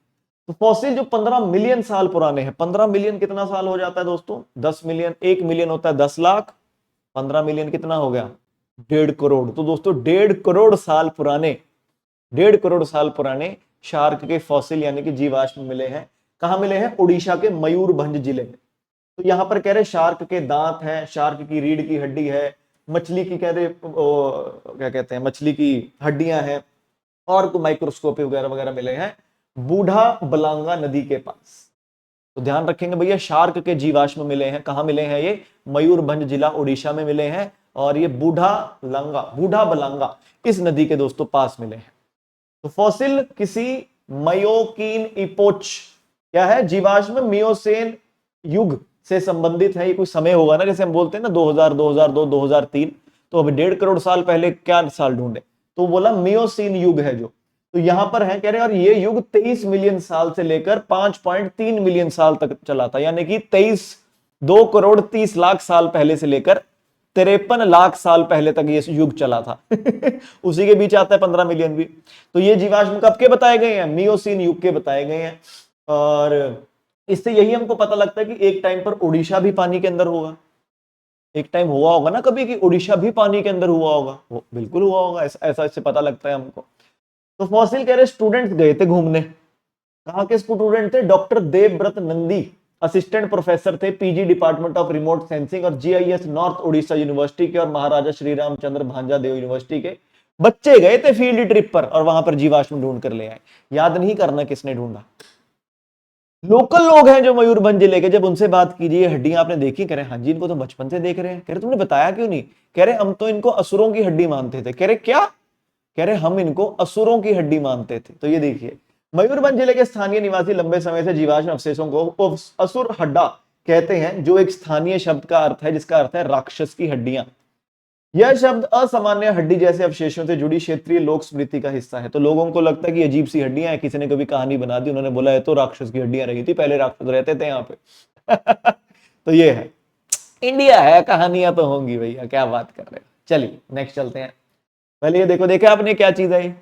Speaker 1: तो फॉसिल जो 15 मिलियन साल पुराने हैं, 15 मिलियन कितना साल हो जाता है दोस्तों? 10 मिलियन, 1 मिलियन होता है 10 लाख, 15 मिलियन कितना हो गया? 1.5 करोड़। तो दोस्तों 1.5 करोड़ साल पुराने, 1.5 करोड़ साल पुराने शार्क के फॉसिल यानी कि जीवाश्म मिले हैं। कहां मिले हैं? उड़ीसा के मयूरभंज जिले में। तो यहां पर कह रहे शार्क के दांत हैं, शार्क की रीढ़ की हड्डी है, मछली की कह रहे क्या कहते हैं, मछली की हड्डियां हैं, और माइक्रोस्कोपी वगैरह वगैरह मिले हैं बूढ़ा बलांगा नदी के पास। तो ध्यान रखेंगे भैया, शार्क के जीवाश्म मिले हैं। कहां मिले हैं? ये मयूरभंज जिला उड़ीसा में मिले हैं, और ये बूढ़ा बलांगा इस नदी के दोस्तों पास मिले हैं। तो फॉसिल किसी मयोकीन इपोच, क्या है? जीवाश्म मियोसेन युग से संबंधित है। ये कोई समय होगा ना, जैसे हम बोलते हैं ना 2000, 2002, 2003। तो अभी 1.5 करोड़ साल पहले क्या साल ढूंढे? तो बोला मियोसीन युग है जो। तो यहां पर है, कह रहे, और ये युग 23 मिलियन साल से लेकर 5.3 मिलियन साल तक चला था, यानी कि 2 करोड़ 30 लाख साल पहले से लेकर 53 लाख साल पहले तक ये युग चला था। उसी के बीच आता है 15 मिलियन भी। तो ये जीवाश्म कब के बताए गए हैं? मियोसीन युग के बताए गए हैं। और इससे यही हमको पता लगता है कि एक टाइम पर उड़ीसा भी पानी के अंदर होगा। एक टाइम हुआ होगा ना कभी कि उड़ीसा भी पानी के अंदर हुआ होगा, वो बिल्कुल हुआ होगा, ऐसा इससे पता लगता है हमको। तो फॉसिल कह रहे स्टूडेंट्स गए थे घूमने। कहां के स्टूडेंट थे? Doctor Debabrata Nandi, assistant professor थे PG department of remote sensing और जीआईएस नॉर्थ उड़ीसा यूनिवर्सिटी के, और महाराजा श्री रामचंद्र भांजादेव यूनिवर्सिटी के बच्चे गए थे फील्ड ट्रिप पर, और वहां पर जीवाश्म ढूंढ कर ले आए। याद नहीं करना किसने ढूंढा। लोकल लोग हैं जो मयूरभंज जिले के, जब उनसे बात कीजिए हड्डियां आपने देखी, कह रहे हाँ जी इनको तो बचपन से देख रहे हैं। कह रहे तुमने बताया क्यों नहीं? कह रहे हम तो इनको असुरों की हड्डी मानते थे। कह रहे क्या? कह रहे हम इनको असुरों की हड्डी मानते थे। तो ये देखिए, मयूरभंज जिले के स्थानीय निवासी लंबे समय से जीवाश्म अवशेषों को असुर हड्डा कहते हैं, जो एक स्थानीय शब्द का अर्थ है जिसका अर्थ है राक्षस की हड्डियां। यह शब्द असामान्य हड्डी जैसे अवशेषों से जुड़ी क्षेत्रीय लोक स्मृति का हिस्सा है। तो लोगों को लगता है कि अजीब सी हड्डियां हैं, किसी ने कभी कहानी बना दी, उन्होंने बोला है तो राक्षस की हड्डियां रही थी, पहले राक्षस रहते थे यहाँ पे। तो ये है, इंडिया है, कहानियां तो होंगी भैया, क्या बात कर रहे हो। चलिए नेक्स्ट चलते हैं। पहले ये देखो, देखा आपने क्या चीज है?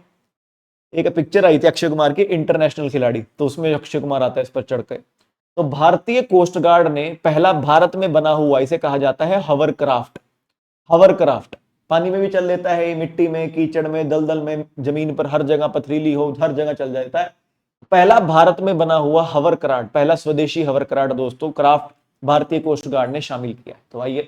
Speaker 1: एक पिक्चर आई थी अक्षय कुमार की, इंटरनेशनल खिलाड़ी, तो उसमें अक्षय कुमार आता है इस पर चढ़ के। तो भारतीय कोस्ट गार्ड ने पहला भारत में बना हुआ, इसे कहा जाता है हवरक्राफ्ट। हवरक्राफ्ट पानी में भी चल लेता है, मिट्टी में, कीचड़ में, दलदल में, जमीन पर, हर जगह पथरीली हो, हर जगह चल जाता है। पहला भारत में बना हुआ हवर क्राफ्ट, पहला स्वदेशी हवर क्राफ्ट दोस्तों क्राफ्ट भारतीय कोस्ट गार्ड ने शामिल किया। तो आइए,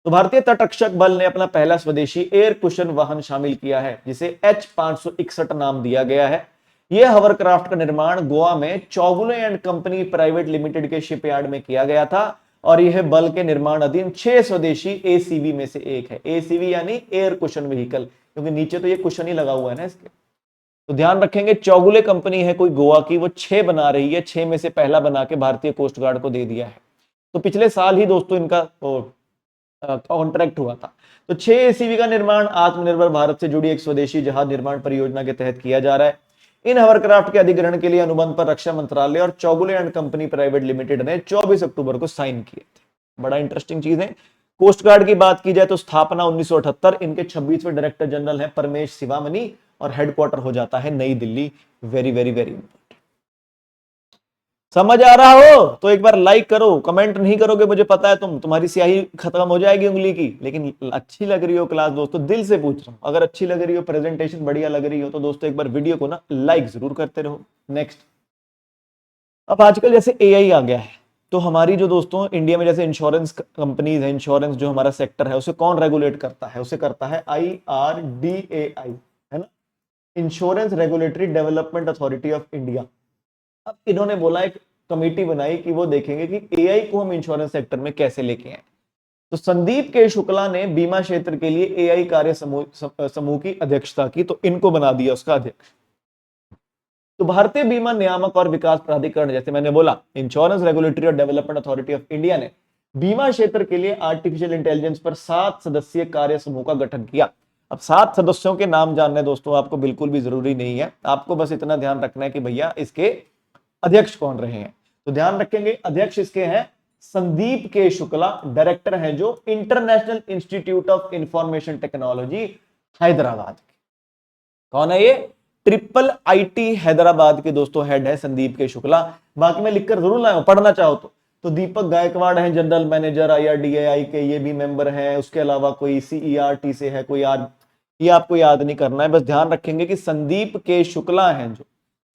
Speaker 1: तो भारतीय तटरक्षक बल ने अपना पहला स्वदेशी एयर कुशन वाहन शामिल किया है जिसे H-561 नाम दिया गया है। यह हवरक्राफ्ट का निर्माण गोवा में Chowgule and company private limited के शिपयार्ड में किया गया था और यह बल के निर्माण अधीन 6 स्वदेशी एसीवी में से एक है। एसीवी यानी एयर कुशन व्हीकल, क्योंकि नीचे तो ये कुशन ही लगा हुआ है ना इसके। तो ध्यान रखेंगे, चौगुले कंपनी है कोई गोवा की, वो 6 बना रही है, 6 में से पहला बना के भारतीय कोस्ट गार्ड को दे दिया है। तो पिछले साल ही दोस्तों इनका कॉन्ट्रैक्ट हुआ था। तो 6 एसीवी का निर्माण आत्मनिर्भर भारत से जुड़ी एक स्वदेशी जहाज निर्माण परियोजना के तहत किया जा रहा है। इन हवरक्राफ्ट के अधिग्रहण के लिए अनुबंध पर रक्षा मंत्रालय और Chowgule and company private limited ने 24 अक्टूबर को साइन किए थे। बड़ा इंटरेस्टिंग चीज है। कोस्ट गार्ड की बात की जाए तो स्थापना 1978, इनके 26वें डायरेक्टर जनरल हैं परमेश शिवामणि और हेडक्वार्टर हो जाता है नई Delhi. Very very very important. समझ आ रहा हो तो एक बार लाइक करो, कमेंट नहीं करोगे मुझे पता है तुम्हारी स्याही खत्म हो जाएगी उंगली की। लेकिन अच्छी लग रही हो क्लास दोस्तों, दिल से पूछ रहा हूं, अगर अच्छी लग रही हो, प्रेजेंटेशन बढ़िया लग रही हो तो दोस्तों एक बार वीडियो को ना लाइक जरूर करते रहो। नेक्स्ट, अब आजकल जैसे एआई आ गया है, तो हमारी जो दोस्तों इंडिया में जैसे इंश्योरेंस कंपनीज है, इंश्योरेंस जो हमारा सेक्टर है उसे कौन रेगुलेट करता है? उसे करता है IRDAI, है ना, insurance regulatory development authority of India. अब इन्होंने बोला, एक कमेटी बनाई कि वो देखेंगे कि एआई को हम इंश्योरेंस सेक्टर में कैसे लेके आए। तो संदीप के शुक्ला ने बीमा क्षेत्र के लिए एआई कार्य समूह की अध्यक्षता की, तो इनको बना दिया उसका अध्यक्ष। तो भारतीय बीमा नियामक और विकास प्राधिकरण, जैसे मैंने बोला इंश्योरेंस रेगुलेटरी और डेवलपमेंट अथॉरिटी ऑफ इंडिया ने बीमा क्षेत्र के लिए आर्टिफिशियल इंटेलिजेंस पर 7 सदस्यीय कार्य समूह का गठन किया। अब 7 सदस्यों के नाम जानने दोस्तों आपको बिल्कुल भी जरूरी नहीं है, आपको बस इतना ध्यान रखना है कि भैया इसके अध्यक्ष कौन रहे हैं। तो ध्यान रखेंगे, अध्यक्ष इसके हैं संदीप के शुक्ला, डायरेक्टर हैं जो international institute of information technology Hyderabad. कौन है ये? IIIT हैदराबाद के दोस्तों हेड है संदीप के शुक्ला। बाकी मैं लिखकर जरूर लाया हूं, पढ़ना चाहो तो दीपक गायकवाड़ है जनरल मैनेजर IRDAI के, ये भी मेंबर हैं। उसके अलावा कोई CERT से है कोई, ये आपको याद नहीं करना है, बस ध्यान रखेंगे कि संदीप के शुक्ला हैं जो,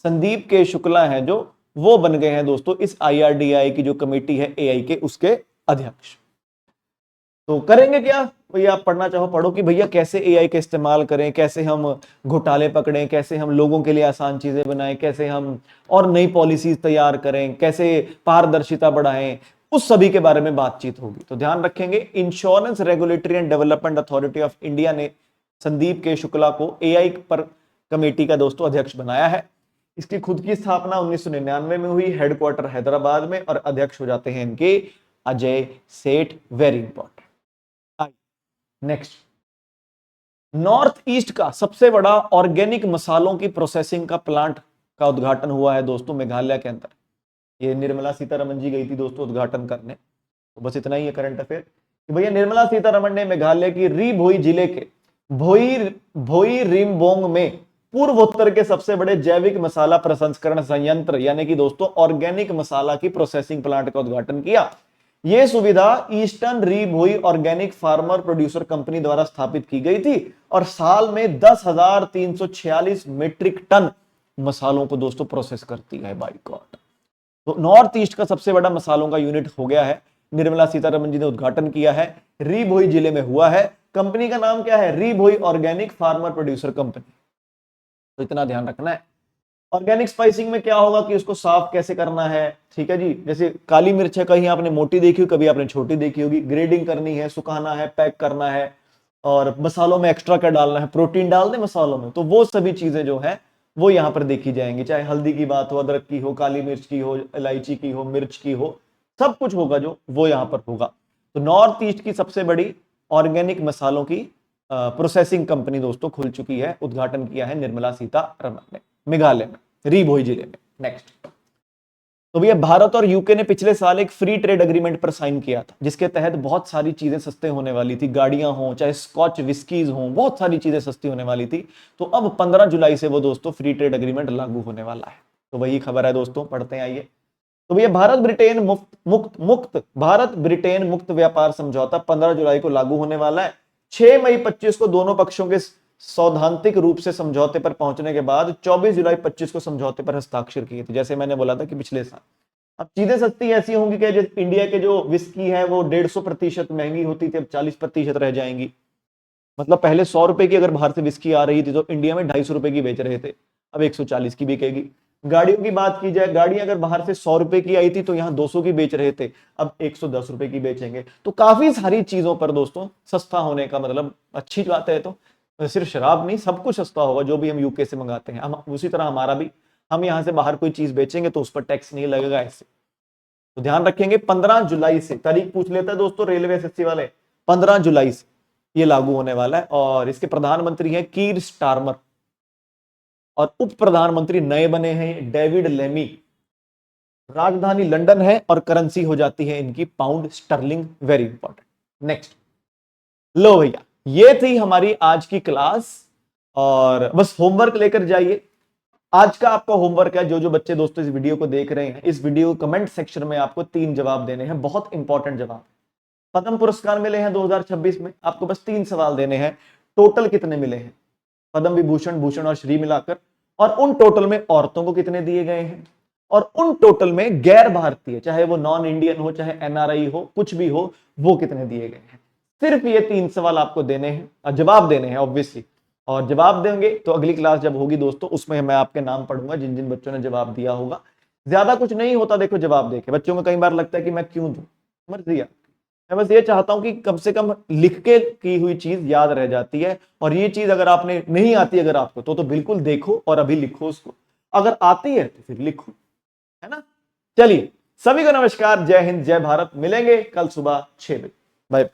Speaker 1: संदीप के शुक्ला हैं जो, वो बन गए हैं दोस्तों इस IRDAI की जो कमेटी है एआई के, उसके अध्यक्ष। तो करेंगे क्या भैया? आप पढ़ना चाहो पढ़ो कि भैया कैसे एआई का इस्तेमाल करें, कैसे हम घोटाले पकड़ें, कैसे हम लोगों के लिए आसान चीजें बनाएं, कैसे हम और नई पॉलिसीज तैयार करें, कैसे पारदर्शिता बढ़ाएं, उस सभी के बारे में बातचीत होगी। तो ध्यान रखेंगे, insurance regulatory and development authority of India ने संदीप के शुक्ला को एआई पर कमेटी का दोस्तों अध्यक्ष बनाया है। इसकी खुद की स्थापना 1999 में हुई, हेडक्वार्टर हैदराबाद में, और अध्यक्ष हो जाते हैं इनके अजय सेठ। Very important. Next, north east का सबसे बड़ा ऑर्गेनिक मसालों की प्रोसेसिंग का प्लांट का उद्घाटन हुआ है दोस्तों मेघालय के अंदर। ये निर्मला सीतारमण जी गई थी दोस्तों उद्घाटन करने। तो बस इतना ही है करंट अफेयर कि भैया निर्मला सीतारमण ने मेघालय की री भोई जिले के भोई रिमबोंग में पूर्वोत्तर के सबसे बड़े जैविक मसाला प्रसंस्करण संयंत्र यानी कि दोस्तों ऑर्गेनिक मसाला की प्रोसेसिंग प्लांट का उद्घाटन किया। यह सुविधा ईस्टर्न री भोई ऑर्गेनिक फार्मर प्रोड्यूसर कंपनी द्वारा स्थापित की गई थी और साल में 10,346 मीट्रिक टन मसालों को दोस्तों प्रोसेस करती है। बाय गॉड, तो नॉर्थ ईस्ट का सबसे बड़ा मसालों का यूनिट हो गया है। निर्मला सीतारमण जी ने उद्घाटन किया है, री भोई जिले में हुआ है। कंपनी का नाम क्या है? री भोई ऑर्गेनिक फार्मर प्रोड्यूसर कंपनी। तो इतना ध्यान रखना है। ऑर्गेनिक स्पाइसिंग में क्या होगा कि उसको साफ कैसे करना है, ठीक है जी। जैसे काली मिर्च है, कहीं आपने मोटी देखी हो, कभी आपने छोटी देखी होगी। ग्रेडिंग करनी है, सुखाना है, पैक करना है, और मसालों में एक्स्ट्रा क्या डालना है, प्रोटीन डाल दे मसालों में, तो वो सभी चीजें जो है वो यहाँ पर देखी जाएंगी। चाहे हल्दी की बात हो, अदरक की हो, काली मिर्च की हो, इलायची की हो, मिर्च की हो, सब कुछ होगा जो वो यहाँ पर होगा। तो नॉर्थ ईस्ट की सबसे बड़ी ऑर्गेनिक मसालों की प्रोसेसिंग कंपनी दोस्तों खुल चुकी है, उद्घाटन किया है निर्मला सीतारमण ने मेघालय में, री भोई जिले में। नेक्स्ट, तो भैया भारत और यूके ने पिछले साल एक फ्री ट्रेड एग्रीमेंट पर साइन किया था, जिसके तहत बहुत सारी चीजें सस्ते होने वाली थी। गाड़ियां हो, चाहे स्कॉच विस्कीज हो, बहुत सारी चीजें सस्ती होने वाली थी। तो अब 15 जुलाई से वो दोस्तों फ्री ट्रेड एग्रीमेंट लागू होने वाला है। तो वही खबर है दोस्तों, पढ़ते हैं आइए। तो भैया भारत ब्रिटेन मुक्त व्यापार समझौता 15 जुलाई को लागू होने वाला है। 6 मई 25 को दोनों पक्षों के सैद्धांतिक रूप से समझौते पर पहुंचने के बाद 24 जुलाई 25 को समझौते पर हस्ताक्षर किए थे, जैसे मैंने बोला था कि पिछले साल। अब चीजें सस्ती ऐसी होंगी कि जैसे इंडिया के जो विस्की है वो 150% महंगी होती थी, अब 40% रह जाएंगी। मतलब पहले 100 रुपए की अगर बाहर से विस्की आ रही थी तो इंडिया में 250 रुपए की बेच रहे थे, अब 140 की बिकेगी। गाड़ियों की बात की जाए, गाड़ियां अगर बाहर से 100 रुपए की आई थी तो यहाँ 200 की बेच रहे थे, अब 110 रुपए की बेचेंगे। तो काफी सारी चीजों पर दोस्तों सस्ता होने का मतलब अच्छी बात है। तो सिर्फ शराब नहीं, सब कुछ सस्ता होगा जो भी हम यूके से मंगाते हैं। हम उसी तरह हमारा भी, हम यहाँ से बाहर कोई चीज बेचेंगे तो उस पर टैक्स नहीं लगेगा ऐसे। तो ध्यान रखेंगे 15 जुलाई से, तारीख पूछ लेता है दोस्तों रेलवे एसएससी वाले, 15 जुलाई से ये लागू होने वाला है। और इसके प्रधानमंत्री हैं कीर स्टारमर और उप प्रधानमंत्री नए बने हैं डेविड लेमी। राजधानी लंदन है और करेंसी हो जाती है इनकी pound sterling, very important. Next, लो भैया ये थी हमारी आज की क्लास, और बस होमवर्क लेकर जाइए। आज का आपका होमवर्क है, जो जो बच्चे दोस्तों इस वीडियो को देख रहे हैं, इस वीडियो कमेंट सेक्शन में आपको 3 जवाब देने हैं, बहुत इंपॉर्टेंट जवाब। पद्म पुरस्कार मिले हैं 2026 में, आपको बस 3 सवाल देने हैं। टोटल कितने मिले हैं पद्म विभूषण, भूषण और श्री मिलाकर, और उन टोटल में औरतों को कितने दिए गए हैं, और उन टोटल में गैर भारतीय, चाहे वो नॉन इंडियन हो चाहे एनआरआई हो कुछ भी हो, वो कितने दिए गए हैं। सिर्फ ये 3 सवाल आपको देने हैं और जवाब देने हैं ऑब्वियसली। और जवाब देंगे तो अगली क्लास जब होगी दोस्तों उसमें मैं आपके नाम पढ़ूंगा जिन जिन बच्चों ने जवाब दिया होगा। ज्यादा कुछ नहीं होता देखो जवाब देके, बच्चों को कई बार लगता है कि मैं क्यों दूं, मर्जी है। मैं बस ये चाहता हूं कि कम से कम लिख के की हुई चीज याद रह जाती है, और ये चीज अगर आपने नहीं आती अगर आपको तो बिल्कुल देखो और अभी लिखो उसको, अगर आती है तो फिर लिखो, है ना। चलिए सभी को नमस्कार, जय हिंद जय भारत, मिलेंगे कल सुबह 6 बजे, बाय।